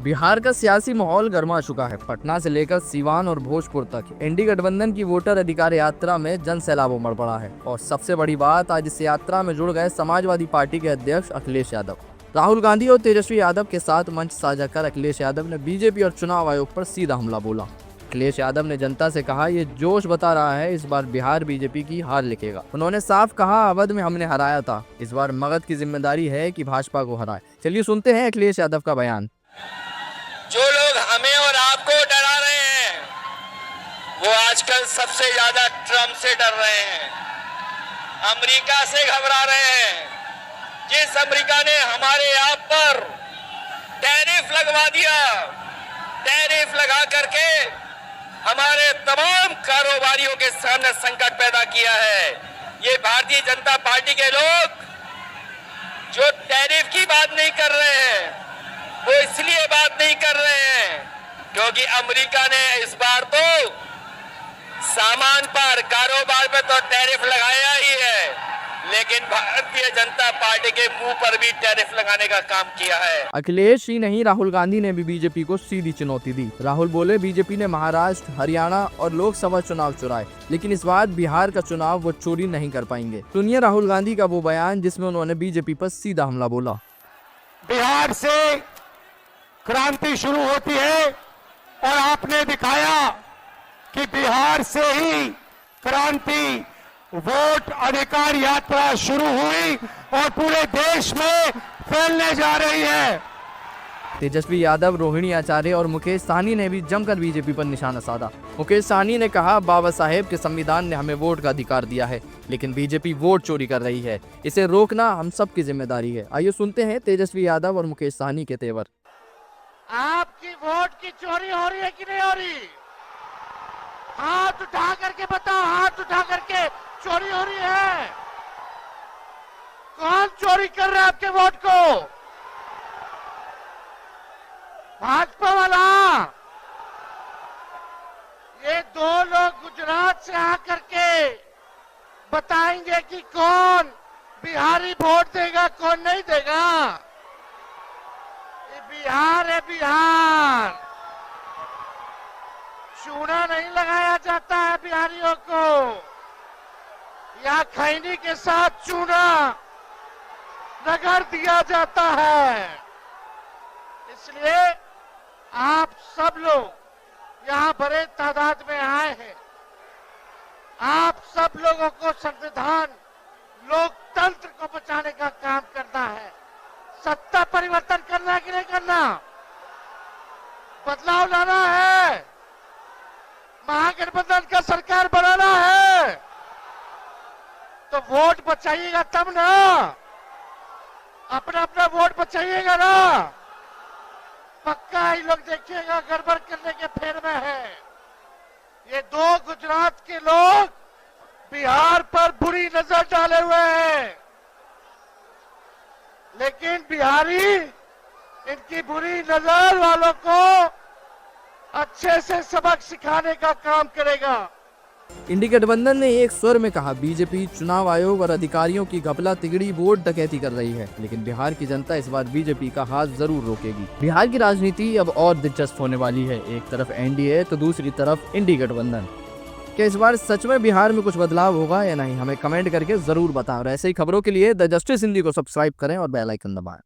बिहार का सियासी माहौल गर्मा चुका है। पटना से लेकर सीवान और भोजपुर तक इंडी गठबंधन की वोटर अधिकार यात्रा में जन सैलाब उमड़ पड़ा है। और सबसे बड़ी बात, आज इस यात्रा में जुड़ गए समाजवादी पार्टी के अध्यक्ष अखिलेश यादव। राहुल गांधी और तेजस्वी यादव के साथ मंच साझा कर अखिलेश यादव ने बीजेपी और चुनाव आयोग पर सीधा हमला बोला। अखिलेश यादव ने जनता से कहा, ये जोश बता रहा है इस बार बिहार बीजेपी की हार लिखेगा। उन्होंने साफ कहा, अवध में हमने हराया था, इस बार मगध की जिम्मेदारी है कि भाजपा को हराए। चलिए सुनते हैं अखिलेश यादव का बयान। जो लोग हमें और आपको डरा रहे हैं वो आजकल सबसे ज्यादा ट्रम्प से डर रहे हैं, अमेरिका से घबरा रहे हैं। जिस अमेरिका ने हमारे आप पर टैरिफ लगवा दिया, टैरिफ लगा करके हमारे तमाम कारोबारियों के सामने संकट पैदा किया है, ये भारतीय जनता पार्टी के लोग जो टैरिफ की बात नहीं कर रहे हैं वो इसलिए बात नहीं कर रहे हैं क्योंकि अमेरिका ने इस बार तो सामान पर, कारोबार पर तो टैरिफ लगाया ही है, लेकिन भारतीय जनता पार्टी के मुंह पर भी टैरिफ लगाने का काम किया है। अखिलेश ही नहीं, राहुल गांधी ने भी बीजेपी को सीधी चुनौती दी। राहुल बोले, बीजेपी ने महाराष्ट्र, हरियाणा और लोकसभा चुनाव चुराए, लेकिन इस बार बिहार का चुनाव वो चोरी नहीं कर पाएंगे। सुनिए राहुल गांधी का वो बयान जिसमें उन्होंने बीजेपी पर सीधा हमला बोला। बिहार से क्रांति शुरू होती है और आपने दिखाया कि बिहार से ही क्रांति, वोट अधिकार यात्रा शुरू हुई और पूरे देश में फैलने जा रही है। तेजस्वी यादव, रोहिणी आचार्य और मुकेश सहनी ने भी जमकर बीजेपी पर निशाना साधा। मुकेश सहनी ने कहा, बाबा साहेब के संविधान ने हमें वोट का अधिकार दिया है, लेकिन बीजेपी वोट चोरी कर रही है, इसे रोकना हम सबकी जिम्मेदारी है। आइए सुनते हैं तेजस्वी यादव और मुकेश सहनी के तेवर। आपकी वोट की चोरी हो रही है कि नहीं हो रही? हाथ उठा करके बताओ, हाथ उठा करके चोरी हो रही है? कौन चोरी कर रहा है आपके वोट को? भाजपा वाला। ये दो लोग गुजरात से आकर के बताएंगे कि कौन बिहारी वोट देगा, कौन नहीं देगा। ये बिहार है, बिहार। चूना नहीं लगाया जाता है बिहारियों को, या खैनी के साथ चूना रगड़ दिया जाता है। इसलिए आप सब लोग यहाँ बड़े तादाद में आए हैं। आप सब लोगों को संविधान, लोकतंत्र को बचाने का काम करना है। सत्ता परिवर्तन करना है कि नहीं करना? बदलाव लाना है, महागठबंधन का सरकार बनाना है, तो वोट बचाइएगा तब ना, अपना अपना वोट बचाइएगा ना। पक्का ही लोग देखिएगा गड़बड़ करने के फेर में है। ये दो गुजरात के लोग बिहार पर बुरी नजर डाले हुए हैं, लेकिन बिहारी इनकी बुरी नजर वालों को अच्छे से सबक सिखाने का काम करेगा। इंडी गठबंधन ने एक स्वर में कहा, बीजेपी, चुनाव आयोग और अधिकारियों की घपला तिगड़ी वोट डकैती कर रही है, लेकिन बिहार की जनता इस बार बीजेपी का हाथ जरूर रोकेगी। बिहार की राजनीति अब और दिलचस्प होने वाली है। एक तरफ एनडीए तो दूसरी तरफ इंडी गठबंधन। क्या इस बार सच में बिहार में कुछ बदलाव होगा या नहीं? हमें कमेंट करके जरूर बताएं। और ऐसे ही खबरों के लिए द जस्टिस हिंदी को सब्सक्राइब करें और बेल आइकन दबाएं।